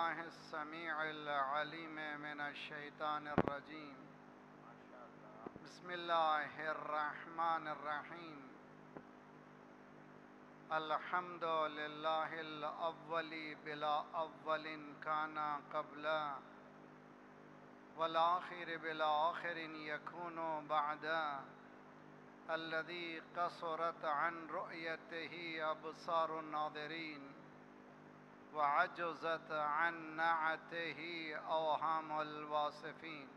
بالله السميع العليم من الشيطان الرجيم. بسم الله الرحمن الرحيم. الحمد لله الأول بلا أول كان قبلا، والآخر بلا آخر يكون بعدا، الذي قصرت عن رؤيته أبصار الناظرين وعجزت عن نعته أوهام الواصفين،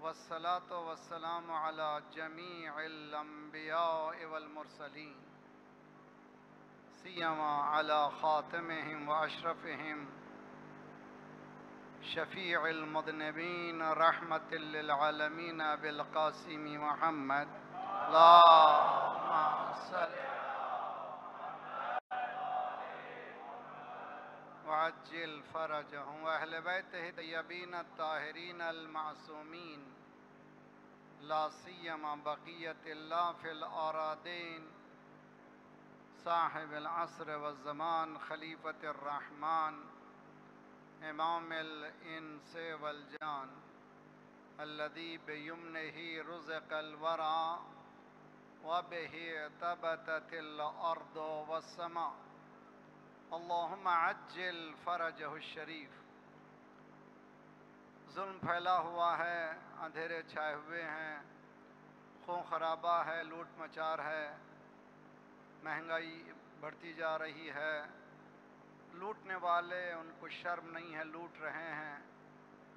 والصلاة والسلام على جميع الأنبياء والمرسلين، سيما على خاتمهم وأشرفهم شفيع المذنبين رحمة للعالمين بالقاسم محمد. اللهم صل وعجل فرجهم وأهل بيته الطيبين الطاهرين المعصومين، لا سيما بقية الله في الأراضين، صاحب العصر والزمان خليفة الرحمن إمام الإنس والجان، الذي بيمنه رزق الورى وبه ثبتت الأرض والسماء. اللهم عجل فرجه الشریف. ظلم پھیلا ہوا ہے، اندھیرے چھائے ہوئے ہیں، خون خرابہ ہے، لوٹ مچار ہے، مہنگائی بڑھتی جا رہی ہے، لوٹنے والے ان کو شرم نہیں ہے، لوٹ رہے ہیں.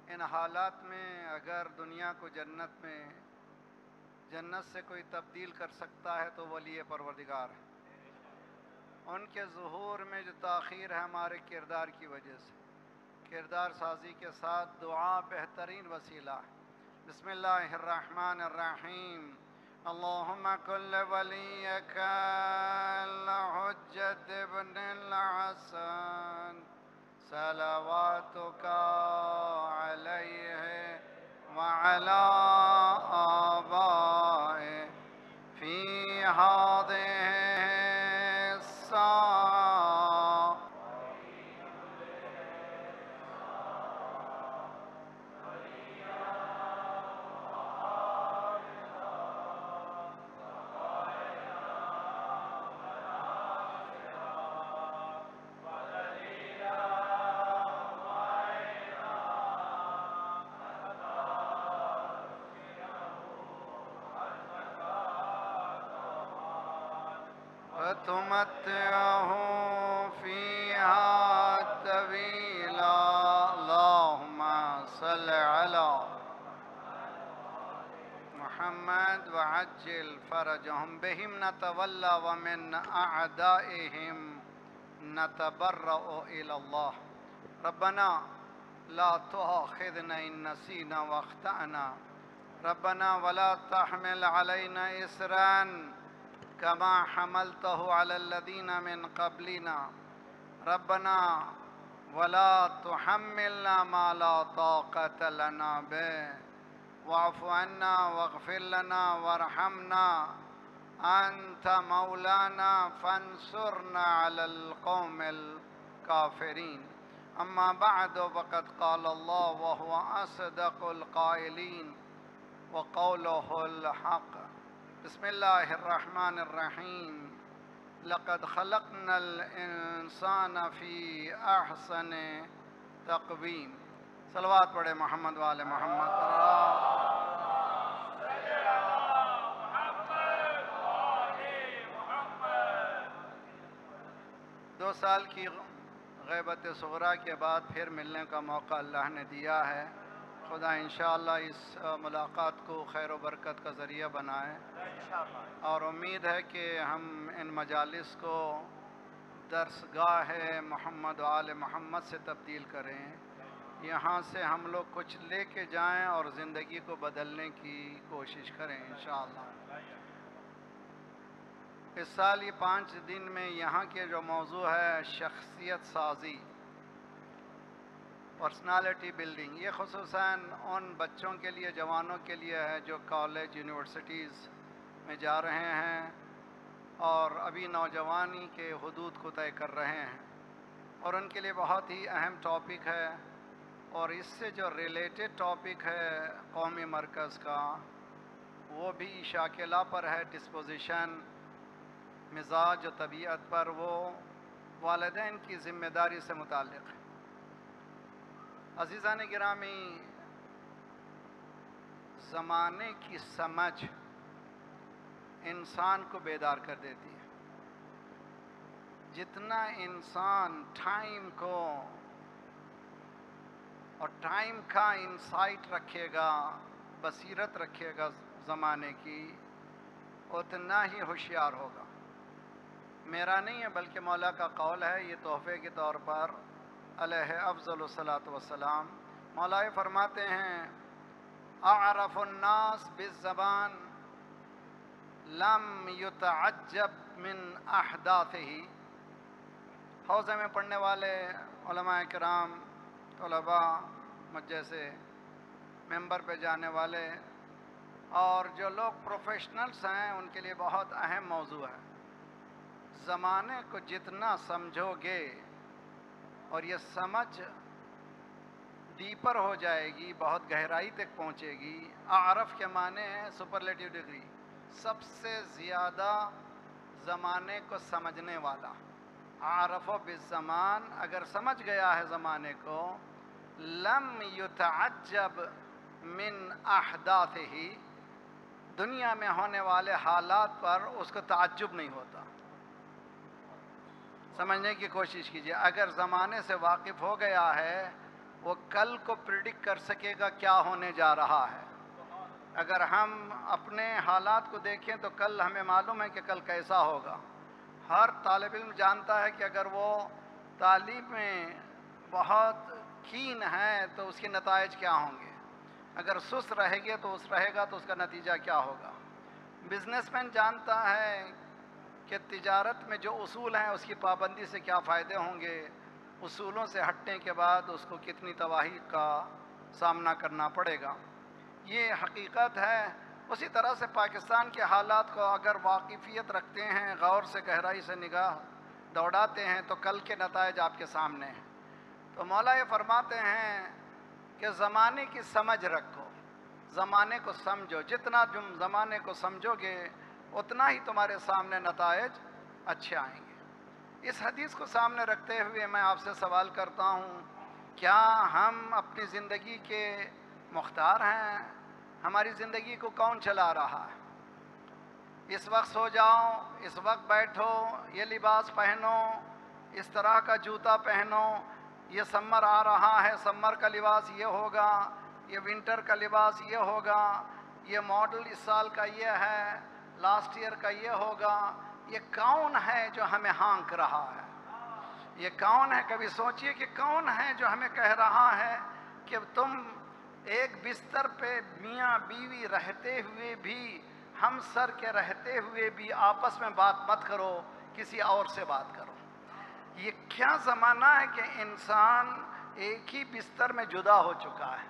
ان حالات میں اگر دنیا کو جنت سے کوئی تبدیل کر سکتا ہے تو ولی پروردگار ہے. ان کے ظہور میں جو تاخیر ہے ہمارے کردار کی وجہ سے، کردار سازی کے ساتھ دعا بہترین وسیلہ ہے. بسم اللہ الرحمن الرحیم. اللہم کل ولیک الحجت ابن الحسن صلواتک علیہ وعلی آبائه فی هذه وتمتعه فيها طويلا. اللهم صل على محمد وعجل فرجهم. بهم نتولى ومن أعدائهم نتبرأ إلى الله. ربنا لا تؤاخذنا إن نسينا واخطأنا، ربنا ولا تحمل علينا إصرا كما حملته على الذين من قبلنا، ربنا ولا تحملنا ما لا طاقة لنا به، واعف عنا واغفر لنا وارحمنا، أنت مولانا فانصرنا على القوم الكافرين. أما بعد، فقد قال الله وهو أصدق القائلين وقوله الحق. بسم اللہ الرحمن الرحیم. لقد خلقنا الانسان فی احسن تقویم. صلوات پڑھے محمد والے محمد. 2 سال کی غیبت صغریٰ کے بعد پھر ملنے کا موقع اللہ نے دیا ہے. خدا انشاءاللہ اس ملاقات کو خیر و برکت کا ذریعہ بنائے، اور امید ہے کہ ہم ان مجالس کو درسگاہ محمد و آل محمد سے تبدیل کریں. یہاں سے ہم لوگ کچھ لے کے جائیں اور زندگی کو بدلنے کی کوشش کریں انشاءاللہ. اس سال یہ 5 دن میں یہاں کے جو موضوع ہے شخصیت سازی، پرسنالٹی بلڈنگ، یہ خصوصاً ان بچوں کے لیے، جوانوں کے لیے ہے جو کالج یونیورسٹیز میں جا رہے ہیں اور ابھی نوجوانی کے حدود کو طے کر رہے ہیں. اور ان کے لیے بہت ہی اہم ٹاپک ہے، اور اس سے جو ریلیٹڈ ٹاپک ہے قومی مرکز کا وہ بھی شاکلہ پر ہے، ڈسپوزیشن، مزاج و طبیعت پر، وہ والدین کی ذمہ داری سے متعلق ہے۔ عزیزان گرامی، زمانے کی سمجھ انسان کو بیدار کر دیتی ہے۔ جتنا انسان ٹائم کو اور ٹائم کا انسائٹ رکھے گا، بصیرت رکھے گا زمانے کی، اتنا ہی ہوشیار ہوگا۔ میرا نہیں ہے بلکہ مولا کا قول ہے، یہ تحفے کے طور پر علیہ افضل الصلاۃ والسلام۔ مولا فرماتے ہیں اعرف الناس بالزبان لم یتعجب من احداثہ۔ حوزے میں پڑھنے والے علماء کرام، طلباء، مجھ سے ممبر پہ جانے والے اور جو لوگ پروفیشنلز ہیں، ان کے لیے بہت اہم موضوع ہے۔ زمانے کو جتنا سمجھو گے اور یہ سمجھ ڈیپر ہو جائے گی، بہت گہرائی تک پہنچے گی۔ اعرف کے معنی ہے سپرلیٹیو ڈگری، سب سے زیادہ زمانے کو سمجھنے والا۔ عارف بالزمان، اگر سمجھ گیا ہے زمانے کو، لم یتعجب من احداثہ، دنیا میں ہونے والے حالات پر اس کو تعجب نہیں ہوتا۔ سمجھنے کی کوشش کیجئے، اگر زمانے سے واقف ہو گیا ہے، وہ کل کو پریڈکٹ کر سکے گا کیا ہونے جا رہا ہے۔ اگر ہم اپنے حالات کو دیکھیں تو کل ہمیں معلوم ہے کہ کل کیسا ہوگا۔ ہر طالب علم جانتا ہے کہ اگر وہ تعلیم میں بہت کین ہے تو اس کے نتائج کیا ہوں گے، اگر سست رہے گا تو اس کا نتیجہ کیا ہوگا۔ بزنس مین جانتا ہے کہ تجارت میں جو اصول ہیں اس کی پابندی سے کیا فائدے ہوں گے، اصولوں سے ہٹنے کے بعد اس کو کتنی تباہی کا سامنا کرنا پڑے گا۔ یہ حقیقت ہے۔ اسی طرح سے پاکستان کے حالات کو اگر واقفیت رکھتے ہیں، غور سے گہرائی سے نگاہ دوڑاتے ہیں تو کل کے نتائج آپ کے سامنے ہیں۔ تو مولا یہ فرماتے ہیں کہ زمانے کی سمجھ رکھو، زمانے کو سمجھو، جتنا تم زمانے کو سمجھو گے اتنا ہی تمہارے سامنے نتائج اچھے آئیں گے۔ اس حدیث کو سامنے رکھتے ہوئے میں آپ سے سوال کرتا ہوں، کیا ہم اپنی زندگی کے مختار ہیں؟ ہماری زندگی کو کون چلا رہا ہے؟ اس وقت سو جاؤ، اس وقت بیٹھو، یہ لباس پہنو، اس طرح کا جوتا پہنو، یہ سمر آ رہا ہے، سمر کا لباس یہ ہوگا، یہ ونٹر کا لباس یہ ہوگا، یہ ماڈل اس سال کا یہ ہے، لاسٹ ایئر کا یہ ہوگا۔ یہ کون ہے جو ہمیں ہانک رہا ہے؟ یہ کون ہے؟ کبھی سوچئے کہ کون ہے جو ہمیں کہہ رہا ہے کہ تم ایک بستر پہ میاں بیوی رہتے ہوئے بھی، ہم سر کے رہتے ہوئے بھی آپس میں بات مت کرو، کسی اور سے بات کرو۔ یہ کیا زمانہ ہے کہ انسان ایک ہی بستر میں جدا ہو چکا ہے۔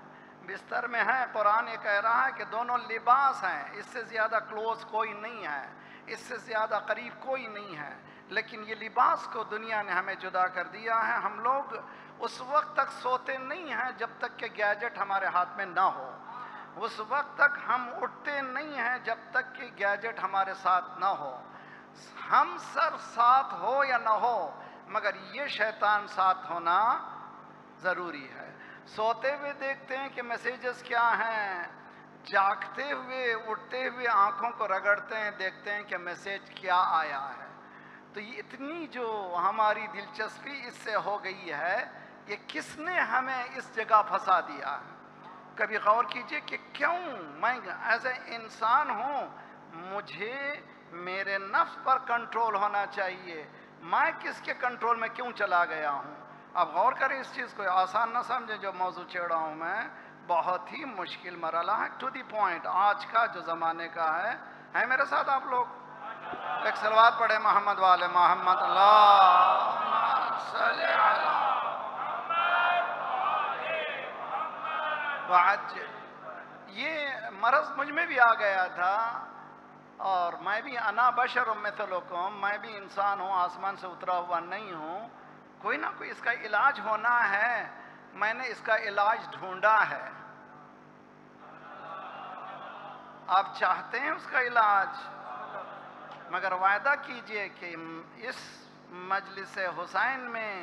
بستر میں ہے، قرآن یہ کہہ رہا ہے کہ دونوں لباس ہیں، اس سے زیادہ کلوز کوئی نہیں ہے، اس سے زیادہ قریب کوئی نہیں ہے، لیکن یہ لباس کو دنیا نے ہمیں جدا کر دیا ہے۔ ہم لوگ اس وقت تک سوتے نہیں ہیں جب تک کہ گیجٹ ہمارے ہاتھ میں نہ ہو، اس وقت تک ہم اٹھتے نہیں ہیں جب تک کہ گیجٹ ہمارے ساتھ نہ ہو۔ ہم سر ساتھ ہو یا نہ ہو، مگر یہ شیطان ساتھ ہونا ضروری ہے۔ سوتے ہوئے دیکھتے ہیں کہ میسیجز کیا ہیں، جاگتے ہوئے اٹھتے ہوئے آنکھوں کو رگڑتے ہیں، دیکھتے ہیں کہ میسیج کیا آیا ہے۔ تو یہ اتنی جو ہماری دلچسپی اس سے ہو گئی ہے، یہ کس نے ہمیں اس جگہ پھنسا دیا ہے؟ کبھی غور کیجئے کہ کیوں میں ایز اے انسان ہوں، مجھے میرے نفس پر کنٹرول ہونا چاہیے، میں کس کے کنٹرول میں کیوں چلا گیا ہوں؟ اب غور کریں اس چیز کو، آسان نہ سمجھیں جو موضوع چھیڑا ہوں میں، بہت ہی مشکل مرحلہ ہے، ٹو دی پوائنٹ آج کا جو زمانے کا ہے میرے ساتھ آپ لوگ؟ ایک صلوات پڑھے محمد والے محمد، اللہم صلی علی وعجل۔ یہ مرض مجھ میں بھی آ گیا تھا، اور میں بھی انا بشر مثلکم، میں بھی انسان ہوں، آسمان سے اترا ہوا نہیں ہوں، کوئی نہ کوئی اس کا علاج ہونا ہے، میں نے اس کا علاج ڈھونڈا ہے۔ آپ چاہتے ہیں اس کا علاج، مگر وعدہ کیجئے کہ اس مجلس حسین میں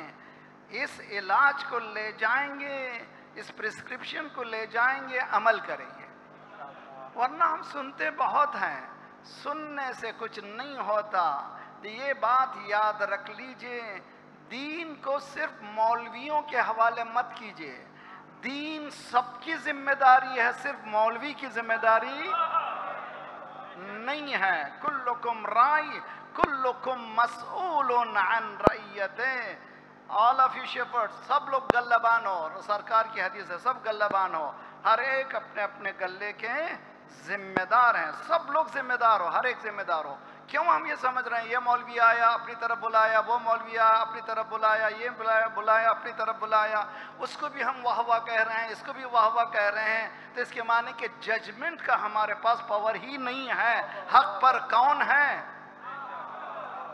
اس علاج کو لے جائیں گے، اس پرسکرپشن کو لے جائیں گے، عمل کریں گے۔ ورنہ ہم سنتے بہت ہیں، سننے سے کچھ نہیں ہوتا۔ یہ بات یاد رکھ لیجئے، دین کو صرف مولویوں کے حوالے مت کیجئے، دین سب کی ذمہ داری ہے، صرف مولوی کی ذمہ داری نہیں ہے۔ کلکم رائی کلکم مسئول عن رعیتہ، all of you shepherds، سب لوگ گلبان ہو، سرکار کی حدیث ہے سب گلبان ہو، ہر ایک اپنے اپنے گلے کے ذمہ دار ہیں، سب لوگ ذمہ دار ہو، ہر ایک ذمہ دار ہو۔ کیوں ہم یہ سمجھ رہے ہیں یہ مولوی آیا اپنی طرف بلایا، وہ مولوی آیا اپنی طرف بلایا، یہ بلایا اپنی طرف بلایا، اس کو بھی ہم واہ واہ کہہ رہے ہیں، اس کو بھی واہ واہ کہہ رہے ہیں، تو اس کے معنی کہ ججمنٹ کا ہمارے پاس پاور ہی نہیں ہے۔ حق پر کون ہے،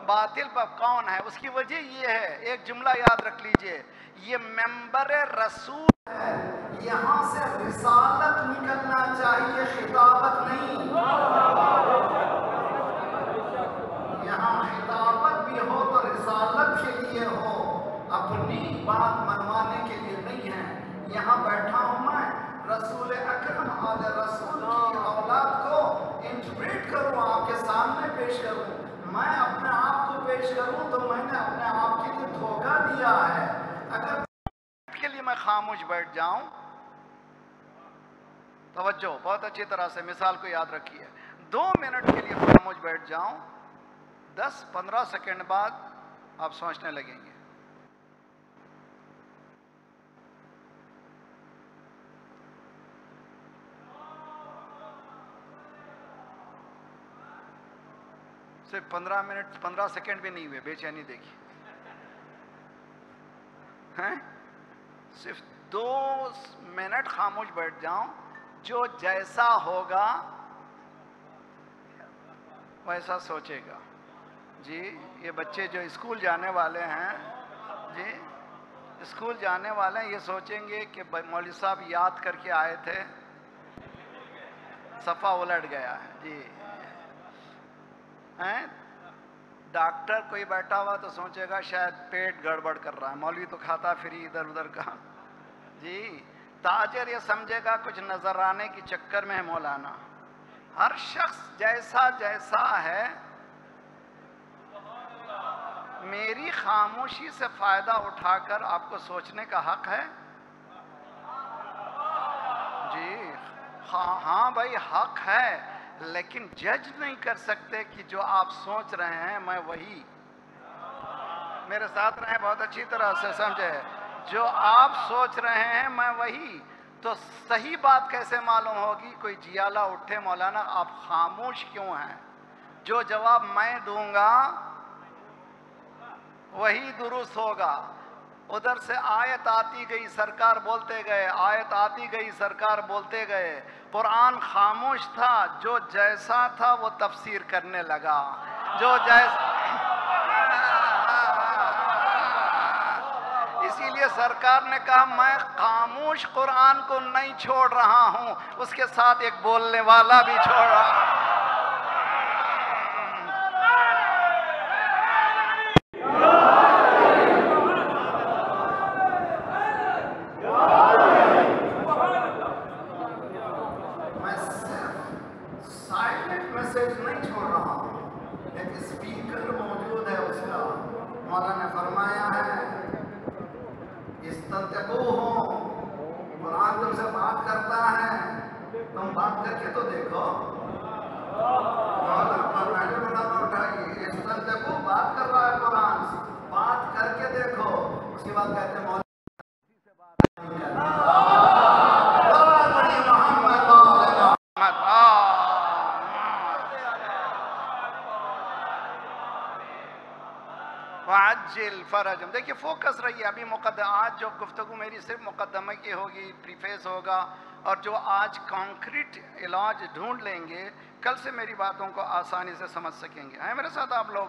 باطل پر کون ہے؟ اس کی وجہ یہ ہے، ایک جملہ یاد رکھ لیجئے، یہ ممبر رسول ہے، یہاں سے رسالت نکلنا چاہیے، خطابت نہیں۔ یہاں خطابت بھی ہو تو رسالت کے لیے ہو، اپنی بات منوانے کے لیے نہیں ہے۔ یہاں بیٹھا ہوں میں، رسول اکرم آل رسول کی اولاد کو انٹرپریٹ کروں، آپ کے سامنے پیش کروں۔ میں اپنے آپ کو پیش کروں تو میں نے اپنے آپ کے لیے دھوکہ دیا ہے۔ اگر کے لیے میں خاموش بیٹھ جاؤں، توجہ بہت اچھی طرح سے مثال کو یاد رکھیے، 2 منٹ کے لیے خاموش بیٹھ جاؤں، 10-15 سیکنڈ بعد آپ سوچنے لگیں گے۔ صرف 15 سیکنڈ بھی نہیں ہوئے، بے چینی دیکھیے، صرف 2 منٹ خاموش بیٹھ جاؤں، جو جیسا ہوگا ویسا سوچے گا۔ جی یہ بچے جو اسکول جانے والے ہیں، جی اسکول جانے والے ہیں، یہ سوچیں گے کہ مولوی صاحب یاد کر کے آئے تھے، صفحہ الٹ گیا ہے۔ جی ڈاکٹر کوئی بیٹھا ہوا تو سوچے گا شاید پیٹ گڑبڑ کر رہا ہے، مولوی تو کھاتا پھری ادھر ادھر کا۔ جی تاجر یہ سمجھے گا کچھ نظر آنے کی چکر میں ہے مولانا۔ ہر شخص جیسا جیسا ہے، میری خاموشی سے فائدہ اٹھا کر آپ کو سوچنے کا حق ہے۔ جی ہاں بھائی حق ہے، لیکن جج نہیں کر سکتے کہ جو آپ سوچ رہے ہیں میں وہی، میرے ساتھ رہیں بہت اچھی طرح سے سمجھے، جو آپ سوچ رہے ہیں میں وہی، تو صحیح بات کیسے معلوم ہوگی؟ کوئی جیالہ اٹھے مولانا آپ خاموش کیوں ہیں، جو جواب میں دوں گا وہی درست ہوگا۔ ادھر سے آیت آتی گئی سرکار بولتے گئے، آیت آتی گئی سرکار بولتے گئے، قرآن خاموش تھا، جو جیسا تھا وہ تفسیر کرنے لگا، جو جیسا اسی لیے سرکار نے کہا میں خاموش قرآن کو نہیں چھوڑ رہا ہوں، اس کے ساتھ ایک بولنے والا بھی چھوڑ رہا ہوں۔ میں صرف سائلنٹ میسیج نہیں چھوڑ رہا ہوں، ایک اسپیکر موجود ہے اس کا، مولا نے فرمایا ہے استنتقوہم، قرآن تم سے بات کرتا ہے، تم بات کر کے تو دیکھو، مولا فرمایا بڑا اٹھائیے، استنتقو بات کر رہا ہے قرآن، بات کر کے دیکھو، اس کے بعد کہتے ہیں مولا وعجل فرجم۔ دیکھیں فوکس رہیے، ابھی آج جو گفتگو میری صرف مقدمہ کی ہوگی، پریفیس ہوگا، اور جو آج کانکریٹ علاج ڈھونڈ لیں گے، کل سے میری باتوں کو آسانی سے سمجھ سکیں گے۔ ہیں میرے ساتھ آپ لوگ؟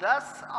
10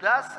10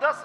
10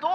2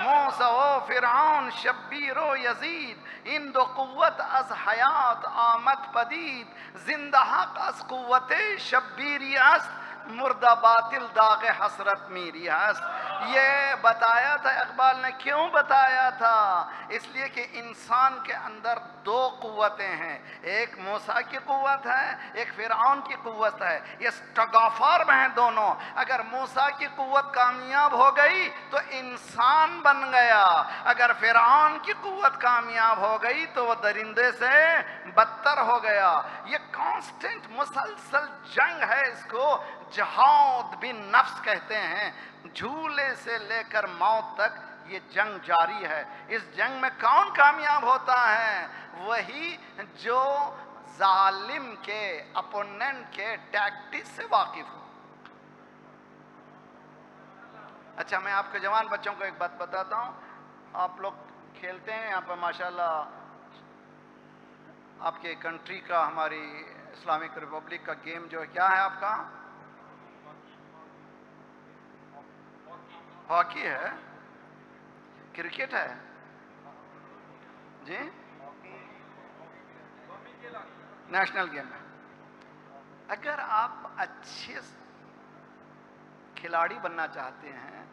موسیٰ و فرعون شبیر و یزید، این دو قوت از حیات آمد پدید، زنده حق از قوت شبیری است، مردہ باطل داغ حسرت میری است. یہ بتایا تھا اقبال نے، کیوں بتایا تھا؟ اس لیے کہ انسان کے اندر دو قوتیں ہیں، ایک موسیٰ کی قوت ہے، ایک فرعون کی قوت ہے، یہ ٹگ آف وار ہیں دونوں. اگر موسیٰ کی قوت کامیاب ہو گئی تو انسان بن گیا، اگر فرعون کی قوت کامیاب ہو گئی تو وہ درندے سے بدتر ہو گیا. یہ کانسٹنٹ مسلسل جنگ ہے، اس کو جہاد بن نفس کہتے ہیں. جھولے سے لے کر موت تک یہ جنگ جاری ہے. اس جنگ میں کون کامیاب ہوتا ہے؟ وہی جو ظالم کے، اپوننٹ کے ٹیکٹکس سے واقف ہو. اچھا، میں آپ کے جوان بچوں کو ایک بات بتاتا ہوں. آپ لوگ کھیلتے ہیں یہاں پہ ماشاءاللہ، آپ کے کنٹری کا، ہماری اسلامک ریپبلک کا گیم جو ہے، کیا ہے آپ کا؟ ہاکی ہے، کرکٹ ہے جی، نیشنل گیم ہے. اگر آپ اچھے کھلاڑی بننا چاہتے ہیں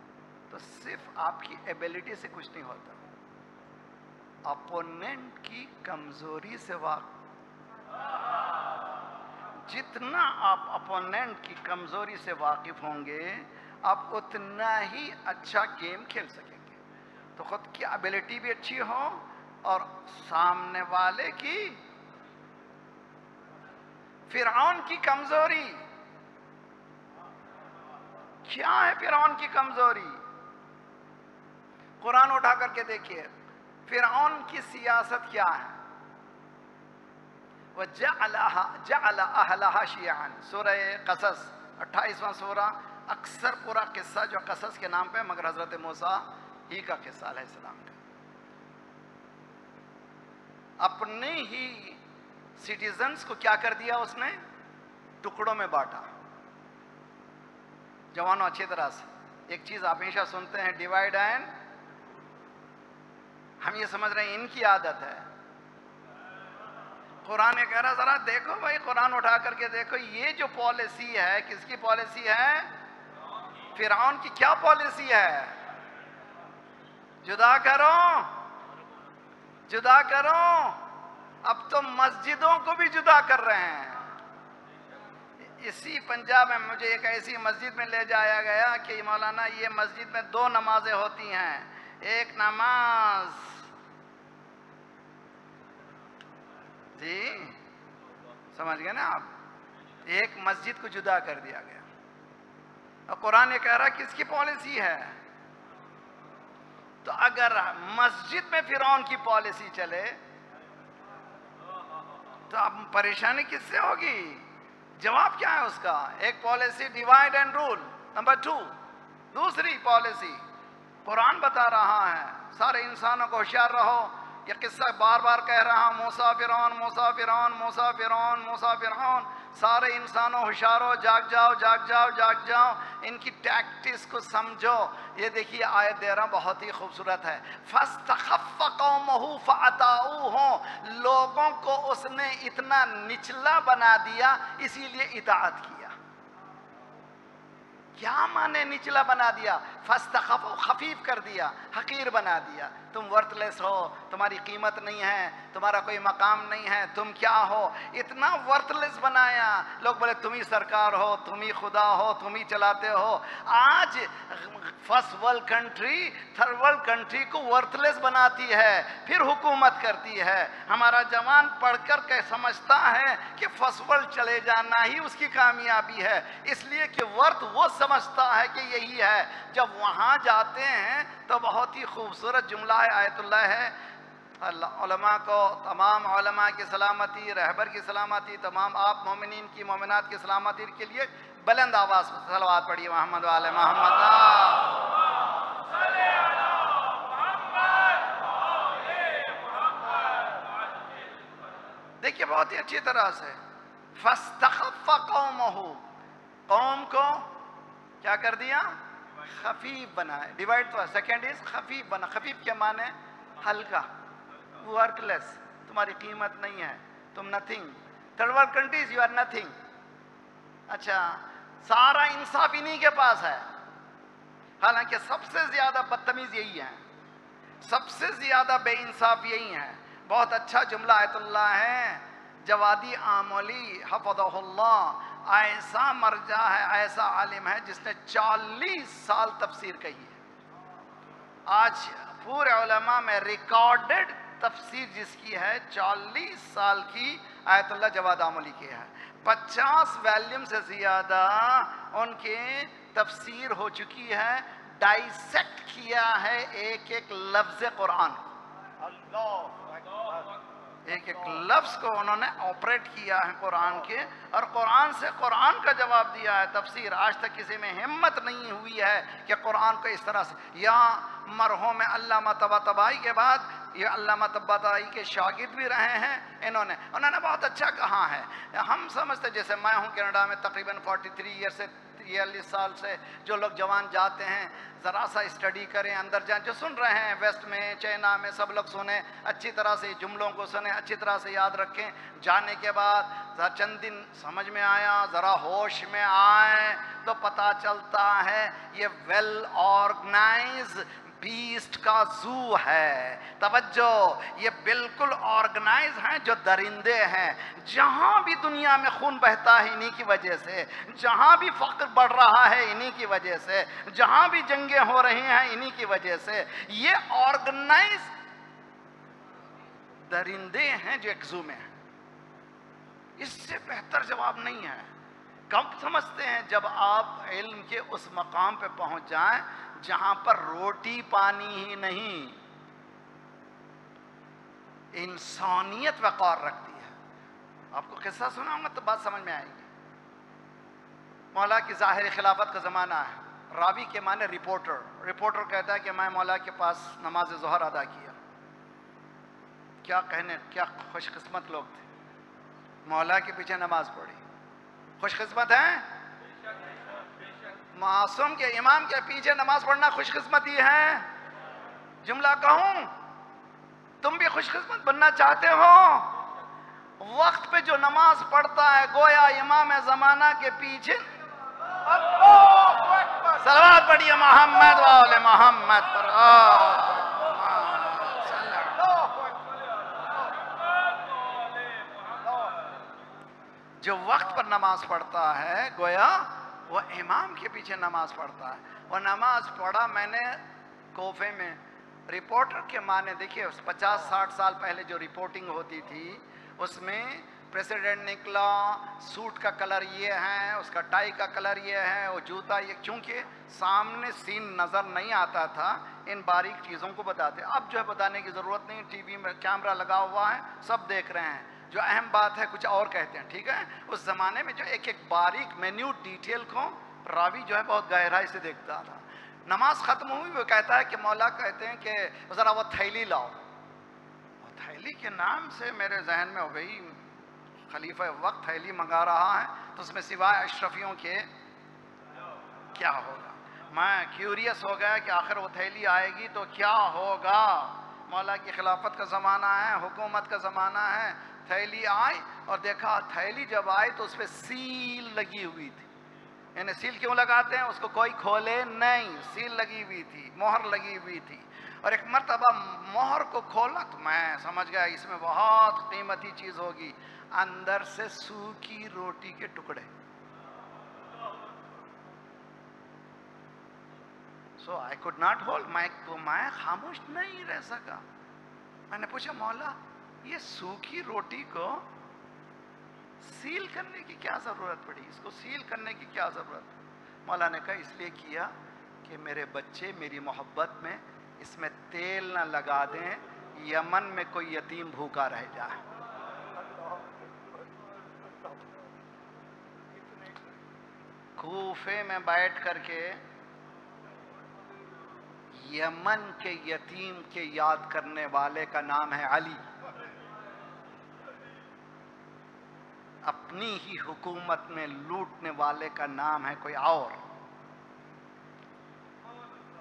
تو صرف آپ کی ایبیلٹی سے کچھ نہیں ہوتا، اپوننٹ کی کمزوری سے جتنا آپ اپوننٹ کی کمزوری سے واقف ہوں گے آپ اتنا ہی اچھا گیم کھیل سکیں گے. تو خود کی ایبیلٹی بھی اچھی ہو اور سامنے والے کی. فرعون کی کمزوری کیا ہے؟ فرعون کی کمزوری قرآن اٹھا کر کے دیکھیے. فرعون کی سیاست کیا ہے؟ وَجَعَلَ أَهْلَهَا شِيَعًا، سورہ قصص 28واں سورہ. اکثر پورا قصہ جو قصص کے نام پہ، مگر حضرت موسیٰ ہی کا قصہ علیہ السلام کا. اپنے ہی سٹیزنز کو کیا کر دیا اس نے؟ ٹکڑوں میں بانٹا. جوانوں اچھی طرح سے ایک چیز آپ ہمیشہ سنتے ہیں، ڈیوائیڈ اینڈ. ہم یہ سمجھ رہے ہیں ان کی عادت ہے. قرآن کہہ رہا ذرا دیکھو بھائی، قرآن اٹھا کر کے دیکھو، یہ جو پالیسی ہے کس کی پالیسی ہے؟ فرعون کی. کیا پالیسی ہے؟ جدا کرو، جدا کرو. اب تو مسجدوں کو بھی جدا کر رہے ہیں. اسی پنجاب میں مجھے ایک ایسی مسجد میں لے جایا گیا کہ مولانا یہ مسجد میں 2 نمازیں ہوتی ہیں. ایک نماز جی سمجھ گئے نا آپ، ایک مسجد کو جدا کر دیا گیا. اور قرآن یہ کہہ رہا ہے کس کی پالیسی ہے؟ تو اگر مسجد میں فرعون کی پالیسی چلے تو اب پریشانی کس سے ہوگی؟ جواب کیا ہے اس کا؟ ایک policy divide and rule. Number 2، دوسری پالیسی قرآن بتا رہا ہے سارے انسانوں کو ہوشیار رہو. یہ قصہ بار بار کہہ رہا ہوں، موسیٰ فرعون، موسیٰ فرعون، موسیٰ فرعون، موسیٰ فرعون. سارے انسانوں ہوشیار ہو، جاگ جاؤ، جاگ جاؤ، جاگ جاؤ. ان کی ٹیکٹکس کو سمجھو. یہ دیکھیے آیت دے رہا ہوں، بہت ہی خوبصورت ہے. فَاسْتَخَفَّ قَوْمَهُ فَأَطَاعُوهُ، لوگوں کو اس نے اتنا نچلا بنا دیا اسی لیے اطاعت کیا. کیا مانے نچلا بنا دیا؟ فاستخف، خفیف کر دیا، حقیر بنا دیا. تم ورتھ لیس ہو، تمہاری قیمت نہیں ہے، تمہارا کوئی مقام نہیں ہے، تم کیا ہو؟ اتنا ورتھ لیس بنایا. لوگ بولے تم ہی سرکار ہو، تم ہی خدا ہو، تم ہی چلاتے ہو. آج first world country third world country کو ورتھ لیس بناتی ہے، پھر حکومت کرتی ہے. ہمارا جوان پڑھ کر کے سمجھتا ہے کہ فرسٹ ورلڈ چلے جانا ہی اس کی کامیابی ہے، اس لیے کہ ورتھ وہ سمجھتا ہے کہ یہی ہے. جب وہاں جاتے ہیں تو بہت ہی خوبصورت جملہ ہے، آیت اللہ ہے. علماء کو، تمام علماء کی سلامتی، رہبر کی سلامتی، تمام آپ مومنین کی، مومنات کی سلامتی کے لیے بلند آواز میں صلوات پڑھیے محمد وعلی محمد. دیکھیے بہت ہی اچھی طرح سے فَاسْتَخَفَّ قَوْمَهُ، قوم کو کیا کر دیا؟ خفیف بنائے. ڈیوائڈ تو سیکنڈ از خفیف بنا. خفیف کیا معنی؟ ہلکا, ورک لیس, تمہاری قیمت نہیں ہے, تم nothing. Third world countries you are nothing. اچھا, سارا انصاف انہی کے پاس ہے, حالانکہ سب سے زیادہ بدتمیز یہی ہے, سب سے زیادہ بے انصاف یہی ہے. بہت اچھا جملہ آیت اللہ ہے, جوادی آمولی حفظہ اللہ, ایسا مرجع ہے, ایسا عالم ہے جس نے 40 سال تفسیر کہی ہے. آج پورے علماء میں ریکارڈڈ تفسیر جس کی ہے 40 سال کی, آیت اللہ جواد آمولی کی ہے. 50 ویلیوم سے زیادہ ان کی تفسیر ہو چکی ہے. ڈائسیکٹ کیا ہے ایک ایک لفظ قرآن کو, ایک ایک لفظ کو انہوں نے آپریٹ کیا ہے قرآن کے, اور قرآن سے قرآن کا جواب دیا ہے. تفسیر آج تک کسی میں ہمت نہیں ہوئی ہے کہ قرآن کو اس طرح سے. یا مرحوم علامہ طباطبائی کے بعد یہ علامہ طباطبائی کے شاگرد بھی رہے ہیں, انہوں نے بہت اچھا کہا ہے. ہم سمجھتے, جیسے میں ہوں کینیڈا میں تقریباً 43 ایئر سے 43 سال سے, جو لوگ جوان جاتے ہیں ذرا سا اسٹڈی کریں, اندر جائیں, جو سن رہے ہیں ویسٹ میں چائنا میں سب لوگ سنیں, اچھی طرح سے جملوں کو سنیں, اچھی طرح سے یاد رکھیں. جانے کے بعد ذرا چند دن سمجھ میں آیا, ذرا ہوش میں آئے تو پتہ چلتا ہے یہ ویل آرگنائز بیسٹ کا زو ہے. توجہ, یہ بالکل آرگنائز ہیں, جو درندے ہیں. جہاں بھی دنیا میں خون بہتا ہے انہی کی وجہ سے, جہاں بھی فقر بڑھ رہا ہے انہی کی وجہ سے, جہاں بھی جنگیں ہو رہی ہیں انہی کی وجہ سے. یہ آرگنائز درندے ہیں جو ایک زو میں ہیں. اس سے بہتر جواب نہیں ہے. کب سمجھتے ہیں؟ جب آپ علم کے اس مقام پہ پہنچ جائیں جہاں پر روٹی پانی ہی نہیں, انسانیت وقار رکھتی ہے. آپ کو قصہ سناؤں گا تو بات سمجھ میں آئے گی. مولا کی ظاہر خلافت کا زمانہ ہے. راوی کے معنی رپورٹر. رپورٹر کہتا ہے کہ میں مولا کے پاس نماز ظہر ادا کیا. کیا کہنے, کیا خوش قسمت لوگ تھے, مولا کے پیچھے نماز پڑھی. خوش قسمت ہیں؟ معصوم کے امام کے پیچھے نماز پڑھنا خوش قسمتی ہے. جملہ کہوں, تم بھی خوش قسمت بننا چاہتے ہو؟ وقت پہ جو نماز پڑھتا ہے گویا امام زمانہ کے پیچھے. صلوات پڑھیے محمد و آل محمد پر. جو وقت پر نماز پڑھتا ہے گویا وہ امام کے پیچھے نماز پڑھتا ہے. وہ نماز پڑھا میں نے کوفے میں. رپورٹر کے معنی دیکھیے, 50-60 سال پہلے جو رپورٹنگ ہوتی تھی اس میں پریسیڈنٹ نکلا, سوٹ کا کلر یہ ہے, اس کا ٹائی کا کلر یہ ہے, وہ جوتا یہ, کیونکہ سامنے سین نظر نہیں آتا تھا, ان باریک چیزوں کو بتاتے. اب جو ہے بتانے کی ضرورت نہیں, ٹی وی میں کیمرہ لگا ہوا ہے, سب دیکھ رہے ہیں, جو اہم بات ہے کچھ اور کہتے ہیں. ٹھیک ہے, اس زمانے میں جو ایک ایک باریک مینیوٹ ڈیٹیل کو راوی جو ہے بہت گہرائی سے دیکھتا تھا. نماز ختم ہوئی, وہ کہتا ہے کہ مولا کہتے ہیں کہ ذرا وہ تھیلی لاؤ. وہ تھیلی کے نام سے میرے ذہن میں ہو گئی, خلیفہ وقت تھیلی منگا رہا ہے تو اس میں سوائے اشرفیوں کے کیا ہوگا. میں کیوریس ہو گیا کہ آخر وہ تھیلی آئے گی تو کیا ہوگا. مولا کی خلافت کا زمانہ ہے, حکومت کا زمانہ ہے. تھیلی آئی اور دیکھا, تھیلی جب آئی تو اس پہ سیل لگی ہوئی تھی. یعنی سیل کیوں لگاتے ہیں, اس کو کوئی کھولے نہیں, سیل لگی ہوئی تھی, مہر لگی ہوئی تھی. اور ایک مرتبہ مہر کو کھولا تو میں سمجھ گیا اس میں بہت قیمتی چیز ہوگی. اندر سے سوکھی روٹی کے ٹکڑے. سو آئی کوڈ ناٹ ہولڈ, میں خاموش نہیں رہ سکا. میں نے پوچھا مولا یہ سوکھی روٹی کو سیل کرنے کی کیا ضرورت پڑی, اس کو سیل کرنے کی کیا ضرورت. مولا نے کہا اس لیے کیا کہ میرے بچے میری محبت میں اس میں تیل نہ لگا دیں, یمن میں کوئی یتیم بھوکا رہ جائے. کوفے میں بیٹھ کر کے یمن کے یتیم کے یاد کرنے والے کا نام ہے علی. اپنی ہی حکومت میں لوٹنے والے کا نام ہے کوئی اور.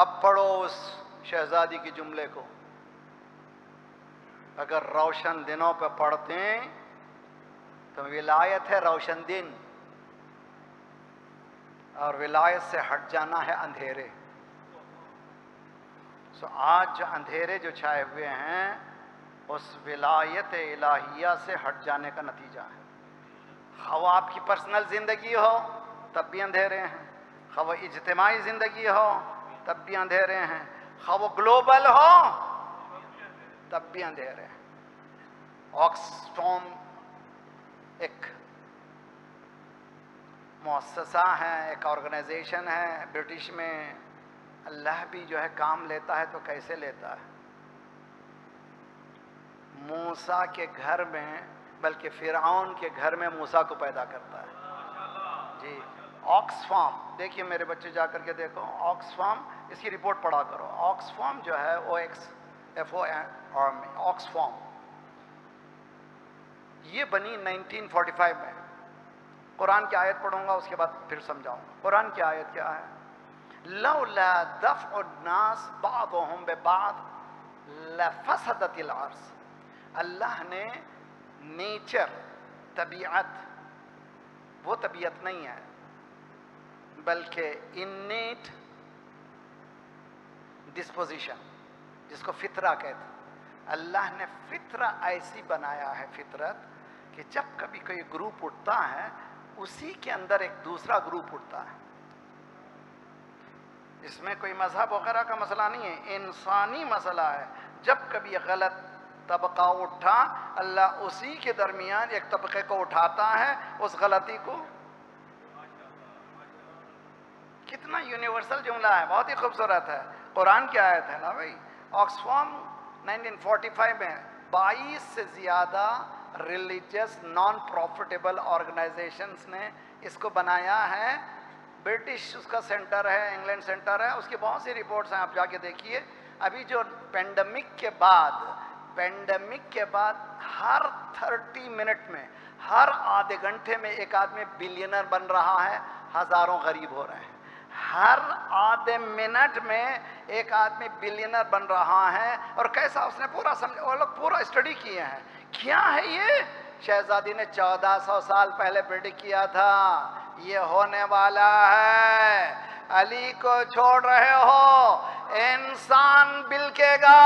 اب پڑھو اس شہزادی کے جملے کو، اگر روشن دنوں پہ پڑھتے ہیں تو ولایت ہے روشن دن، اور ولایت سے ہٹ جانا ہے اندھیرے۔ سو آج جو اندھیرے جو چھائے ہوئے ہیں اس ولایت الہیہ سے ہٹ جانے کا نتیجہ ہے۔ خواہ وہ آپ کی پرسنل زندگی ہو تب بھی اندھیرے ہیں، خواہ وہ اجتماعی زندگی ہو تب بھی اندھیرے ہیں، خواہ وہ گلوبل ہو تب بھی اندھیرے ہیں۔ آکسفام ایک مؤسسہ ہے، ایک آرگنائزیشن ہے برٹش میں۔ اللہ بھی جو ہے کام لیتا ہے تو کیسے لیتا ہے؟ موسیٰ کے گھر میں، بلکہ فرعون کے گھر میں موسیٰ کو پیدا کرتا ہے۔ جی آکسفام، دیکھیے میرے بچے جا کر کے دیکھو آکسفام، اس کی رپورٹ پڑھا کرو۔ آکسفام جو ہے آکسفام یہ بنی 1945 میں۔ قرآن کی آیت پڑھوں گا، اس کے بعد پھر سمجھاؤں گا۔ قرآن کی آیت کیا ہے؟ لولا دفع الناس بعضهم ببعض لفسدت الارض۔ اللہ نے نیچر، طبیعت، وہ طبیعت نہیں ہے بلکہ انیٹ ڈسپوزیشن، جس کو فطرہ کہتے ہیں، اللہ نے فطرہ ایسی بنایا ہے، فطرت کہ جب کبھی کوئی گروپ اٹھتا ہے اسی کے اندر ایک دوسرا گروپ اٹھتا ہے۔ اس میں کوئی مذہب وغیرہ کا مسئلہ نہیں ہے، انسانی مسئلہ ہے۔ جب کبھی غلط طبقہ اٹھا، اللہ اسی کے درمیان ایک طبقے کو اٹھاتا ہے، اس غلطی کو۔ کتنا یونیورسل جملہ ہے، بہت ہی خوبصورت ہے، قرآن کی آیت ہے نا بھائی۔ آکسفام 1945 میں 22 سے زیادہ ریلیجس نان پروفٹیبل آرگنائزیشنز نے اس کو بنایا ہے۔ برٹش اس کا سینٹر ہے، انگلینڈ سینٹر ہے، اس کی بہت سی رپورٹس ہیں، آپ جا کے دیکھیے۔ ابھی جو پینڈیمک کے بعد ہر 30 منٹ میں، ہر آدھے گھنٹے میں ایک آدمی بلینر بن رہا ہے، ہزاروں غریب ہو رہے ہیں۔ ہر آدھے منٹ میں ایک آدمی بلینر بن رہا ہے، اور کیسا اس نے پورا سمجھا، وہ لوگ پورا اسٹڈی کیے ہیں۔ کیا ہے یہ؟ شہزادی نے 1400 سال پہلے پریڈکٹ کیا تھا، یہ ہونے والا ہے۔ علی کو چھوڑ رہے ہو، انسان بلکے گا،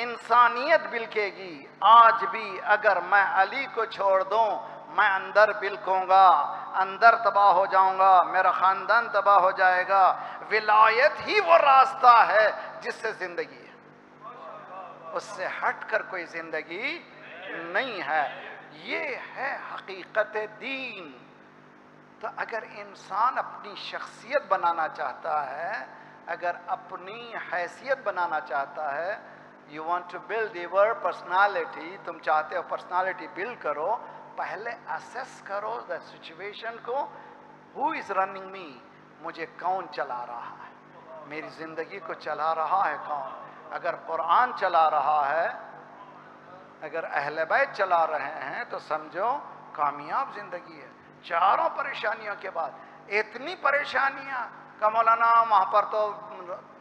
انسانیت بلکے گی۔ آج بھی اگر میں علی کو چھوڑ دوں، میں اندر بلکوں گا، اندر تباہ ہو جاؤں گا، میرا خاندان تباہ ہو جائے گا۔ ولایت ہی وہ راستہ ہے جس سے زندگی ہے، اس سے ہٹ کر کوئی زندگی نہیں ہے۔ یہ ہے حقیقت دین۔ تو اگر انسان اپنی شخصیت بنانا چاہتا ہے، اگر اپنی حیثیت بنانا چاہتا ہے، you want to build your personality، تم چاہتے ہو پرسنالٹی بلڈ کرو، پہلے اسیس کرو the situation کو، who is running me، مجھے کون چلا رہا ہے، میری زندگی کو چلا رہا ہے کون؟ اگر قرآن چلا رہا ہے، اگر اہل بیت چلا رہے ہیں تو سمجھو کامیاب زندگی ہے۔ چاروں پریشانیوں کے بعد اتنی پریشانیاں کہ مولانا وہاں پر تو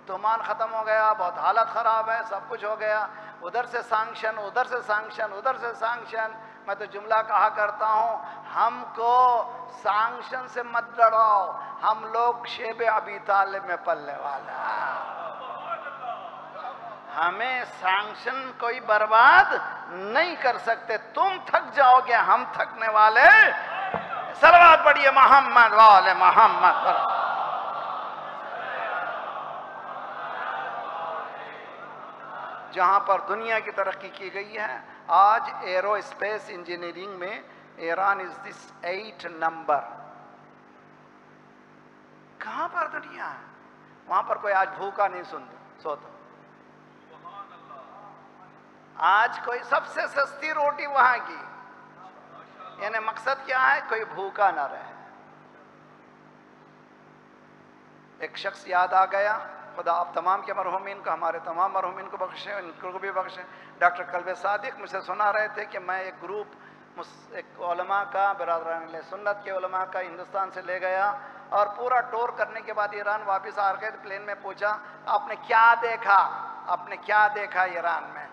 طوفان ختم ہو گیا، بہت حالت خراب ہے، سب کچھ ہو گیا، ادھر سے سانکشن، ادھر سے سانکشن، ادھر سے سانکشن۔ میں تو جملہ کہا کرتا ہوں، ہم کو سانکشن سے مت ڈراؤ، ہم لوگ شیب ابی طالب میں پلنے والا ہیں، ہمیں سانکشن کوئی برباد نہیں کر سکتے۔ تم تھک جاؤ گے، ہم تھکنے والے۔ صلوات پڑھیے محمد والے محمد۔ جہاں پر دنیا کی ترقی کی گئی ہے، آج ایرو اسپیس انجینئرنگ میں ایران از دس 8 نمبر۔ کہاں پر دنیا ہے؟ وہاں پر کوئی آج بھوکا نہیں سوتا۔ آج کوئی سب سے سستی روٹی وہاں کی، یعنی مقصد کیا ہے؟ کوئی بھوکا نہ رہے۔ ایک شخص یاد آ گیا، خدا آپ تمام کے مرحومین کو، ہمارے تمام مرحومین کو بخشیں، ان کو بھی بخشیں۔ ڈاکٹر قلب صادق مجھ سے سنا رہے تھے کہ میں ایک گروپ ایک علماء کا، برادران اہل سنت کے علماء کا ہندوستان سے لے گیا، اور پورا ٹور کرنے کے بعد ایران واپس آ گئے تو پلین میں پوچھا آپ نے کیا دیکھا، آپ نے کیا دیکھا ایران میں؟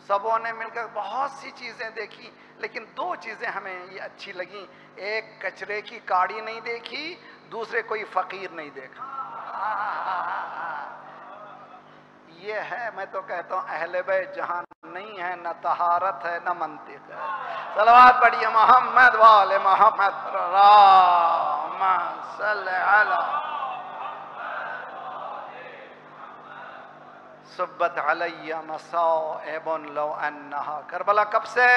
سبوں نے مل کر بہت سی چیزیں دیکھی، لیکن دو چیزیں ہمیں یہ اچھی لگیں، ایک کچرے کی کاڑی نہیں دیکھی، دوسرے کوئی فقیر نہیں دیکھا۔ یہ ہے، میں تو کہتا ہوں اہل بیت جہاں نہیں ہے نہ طہارت ہے نہ منطق ہے۔ صلوات پڑھیے محمد وآل محمد، اللہم صلی علی صبت علی مصائب لو انہا۔ کربلا کب سے؟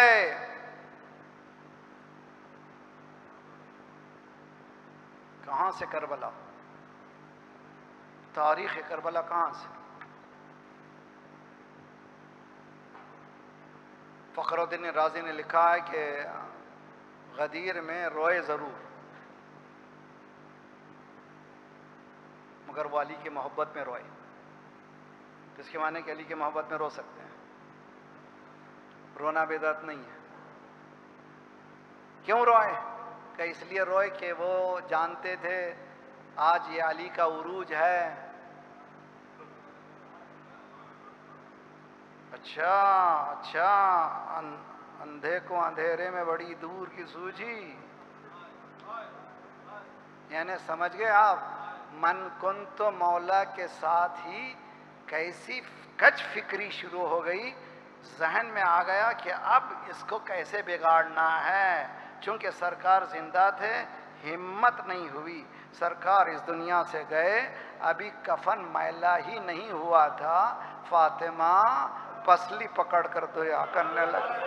کہاں سے کربلا؟ تاریخ کربلا کہاں سے؟ فخر الدین رازی نے لکھا ہے کہ غدیر میں روئے ضرور، مگر وہ علی کی محبت میں روئے۔ اس کے معنی کہ علی کی محبت میں رو سکتے ہیں، رونا بدعت نہیں ہے۔ کیوں روئے؟ کہ اس لیے روئے کہ وہ جانتے تھے آج یہ علی کا عروج ہے۔ اچھا، اندھے کو اندھیرے میں بڑی دور کی سوجھی، یعنی سمجھ گئے آپ؟ من کن تو مولا کے ساتھ ہی کیسی کچ فکری شروع ہو گئی، ذہن میں آ گیا کہ اب اس کو کیسے بگاڑنا ہے۔ چونکہ سرکار زندہ تھے، ہمت نہیں ہوئی، سرکار اس دنیا سے گئے، ابھی کفن میلا ہی نہیں ہوا تھا، فاطمہ پسلی پکڑ کر دعا کرنے لگی۔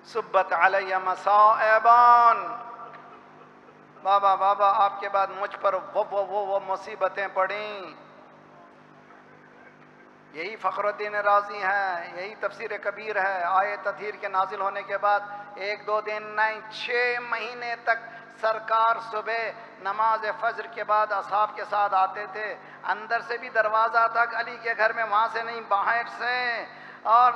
صبت علی مصائبان، بابا آپ کے بعد مجھ پر وہ مصیبتیں پڑیں۔ یہی فخر الدین رازی ہے، یہی تفسیر کبیر ہے۔ آیے تطہیر کے نازل ہونے کے بعد 1-2 دن نہیں، 6 مہینے تک سرکار صبح نماز فجر کے بعد اصحاب کے ساتھ آتے تھے، اندر سے بھی دروازہ تک علی کے گھر میں، وہاں سے نہیں باہر سے، اور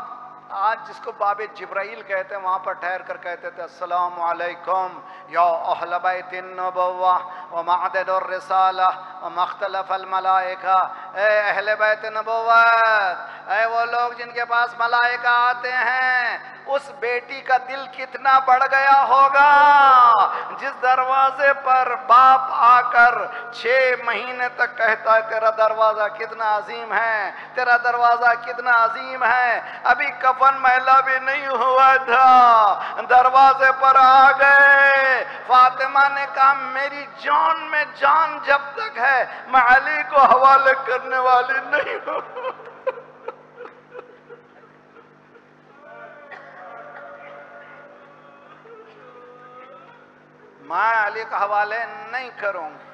آج جس کو باب جبرائیل کہتے ہیں وہاں پر ٹھہر کر کہتے تھے السلام علیکم یا اہل بیت النبوہ ومعدد الرسالہ ومختلف الملائکہ۔ اے اہل بیت نبوت، اے وہ لوگ جن کے پاس ملائکہ آتے ہیں، اس بیٹی کا دل کتنا بڑھ گیا ہوگا جس دروازے پر باپ آ کر 6 مہینے تک کہتا ہے تیرا دروازہ کتنا عظیم ہے، تیرا دروازہ کتنا عظیم ہے۔ ابھی کفن میلا بھی نہیں ہوا تھا، دروازے پر آ گئے۔ فاطمہ نے کہا میری جان میں جان جب تک ہے میں علی کو حوالے کرنے والی نہیں ہوں۔ میں علی کا حوالے نہیں کروں گی۔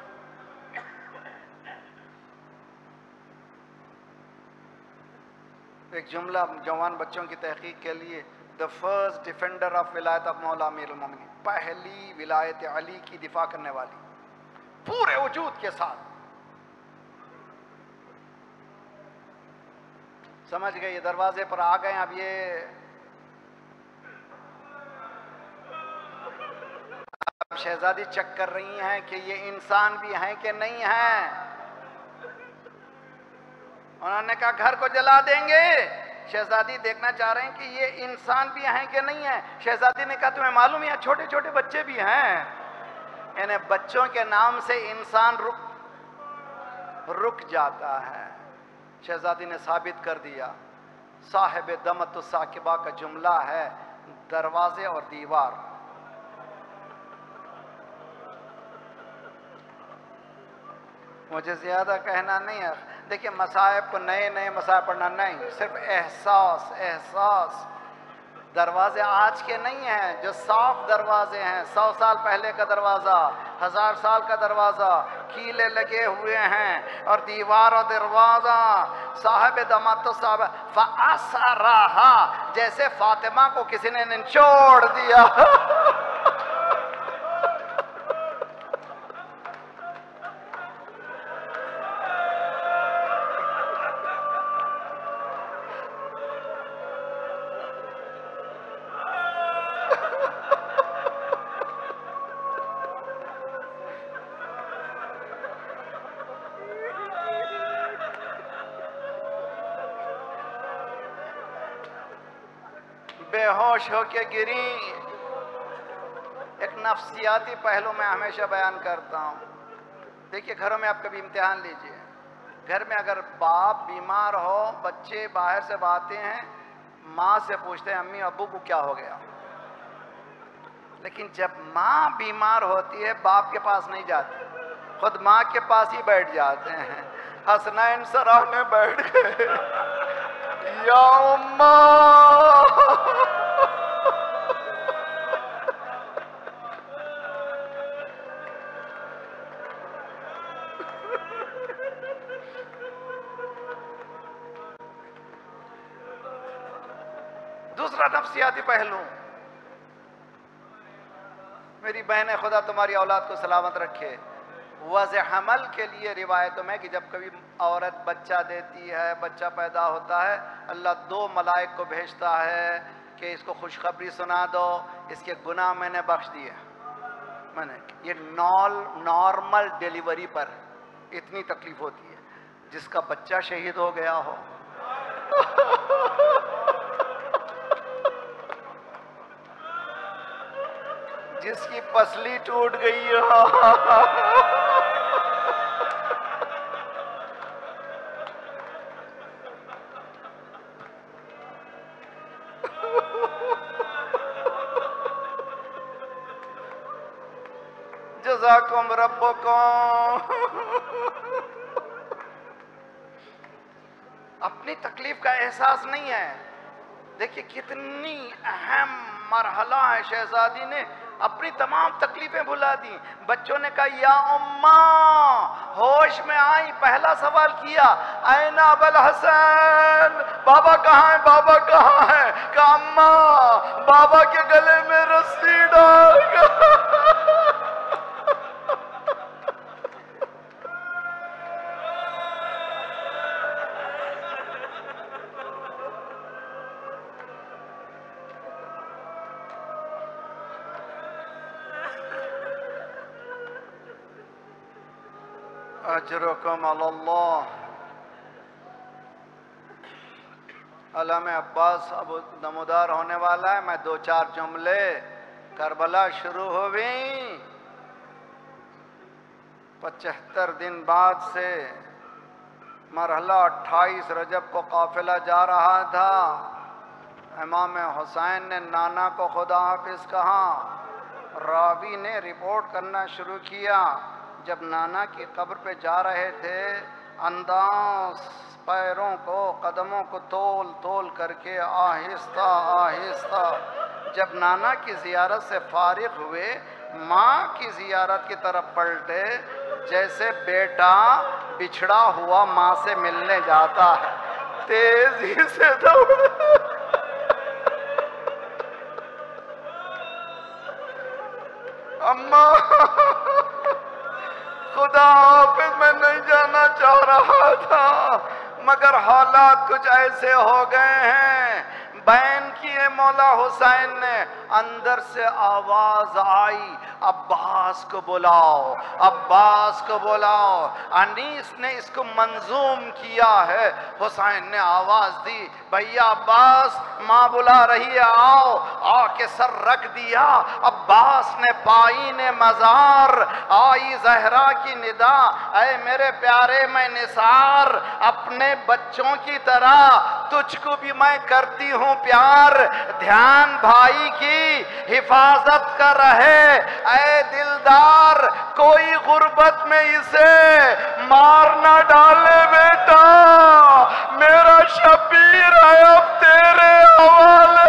ایک جملہ جوان بچوں کی تحقیق کے لیے، the first defender of ولایت of مولا امیر المومنین، پہلی ولایت علی کی دفاع کرنے والی پورے وجود کے ساتھ۔ سمجھ گئے؟ یہ دروازے پر آ گئے، اب یہ شہزادی چیک کر رہی ہیں کہ یہ انسان بھی ہیں کہ نہیں ہیں۔ انہوں نے کہا گھر کو جلا دیں گے۔ شہزادی دیکھنا چاہ رہے ہیں کہ یہ انسان بھی ہیں کہ نہیں ہیں۔ شہزادی نے کہا تمہیں معلوم ہے چھوٹے چھوٹے بچے بھی ہیں، یعنی بچوں کے نام سے انسان رک جاتا ہے۔ شہزادی نے ثابت کر دیا، صاحب دمت الثاقبہ کا جملہ ہے، دروازے اور دیوار۔ مجھے زیادہ کہنا نہیں ہے، دیکھیں مصائب کو نئے نئے مصائب پڑھنا نہیں، صرف احساس دروازے آج کے نہیں ہیں جو صاف دروازے ہیں، 100 سال پہلے کا دروازہ، 1000 سال کا دروازہ، کیلے لگے ہوئے ہیں اور دیوار و دروازہ صاحب دمت صاحب فَأَسَرَہا، جیسے فاطمہ کو کسی نے نچوڑ دیا۔ بے ہوش ہو کے گری۔ ایک نفسیاتی پہلو میں ہمیشہ بیان کرتا ہوں۔ دیکھیے گھروں میں آپ کبھی امتحان لیجئے، گھر میں اگر باپ بیمار ہو، بچے باہر سے آتے ہیں، ماں سے پوچھتے ہیں امی ابو کو کیا ہو گیا، لیکن جب ماں بیمار ہوتی ہے باپ کے پاس نہیں جاتی، خود ماں کے پاس ہی بیٹھ جاتے ہیں۔ حسنین سراہنے بیٹھ گئے، یا اماں دوسرا نفسیاتی پہلو، میری بہنیں خدا تمہاری اولاد کو سلامت رکھے، وضع حمل کے لیے روایتوں میں کہ جب کبھی عورت بچہ دیتی ہے، بچہ پیدا ہوتا ہے، اللہ 2 ملائک کو بھیجتا ہے کہ اس کو خوشخبری سنا دو، اس کے گناہ میں نے بخش دیے۔ میں نے یہ نارمل ڈیلیوری پر اتنی تکلیف ہوتی ہے، جس کا بچہ شہید ہو گیا ہو، جس کی پسلی ٹوٹ گئی ہو، جزاکم ربکم۔ اپنی تکلیف کا احساس نہیں ہے۔ دیکھیے کتنی اہم مرحلہ ہے، شہزادی نے اپنی تمام تکلیفیں بھلا دی۔ بچوں نے کہا یا اماں، ہوش میں آئی، پہلا سوال کیا این ابوالحسن، بابا کہاں ہے، بابا کہاں ہے؟ کہا اماں بابا کے گلے میں رسی ڈال گیا۔ اجرکم علی اللہ۔ علم عباس اب نمودار ہونے والا ہے، میں 2-4 جملے، کربلا شروع ہو گئی، 75 دن بعد سے مرحلہ 28 رجب کو قافلہ جا رہا تھا۔ امام حسین نے نانا کو خدا حافظ کہا، راوی نے رپورٹ کرنا شروع کیا۔ جب نانا کی قبر پہ جا رہے تھے، انداز پیروں کو، قدموں کو تول تول کر کے آہستہ آہستہ جب نانا کی زیارت سے فارغ ہوئے، ماں کی زیارت کی طرف پلٹے، جیسے بیٹا بچھڑا ہوا ماں سے ملنے جاتا ہے، تیزی سے دوڑے۔ اماں خدا حافظ میں نہیں جانا چاہ رہا تھا، مگر حالات کچھ ایسے ہو گئے ہیں۔ بین کیے مولا حسین نے، اندر سے آواز آئی عباس کو بلاؤ، عباس کو بلاؤ۔ انیس نے اس کو منظوم کیا ہے۔ حسین نے آواز دی بھیا عباس ماں بلا رہی ہے، آؤ۔ آ کے سر رکھ دیا، عباس نے پائین مزار، آئی زہرا کی ندا، اے میرے پیارے میں نثار، اپنے بچوں کی طرح تجھ کو بھی میں کرتی ہوں پیار، دھیان بھائی کی حفاظت کا رہے، اے دلدار کوئی غربت میں اسے مار نہ ڈالے بیٹا، میرا شبیر ہے اب تیرے حوالے۔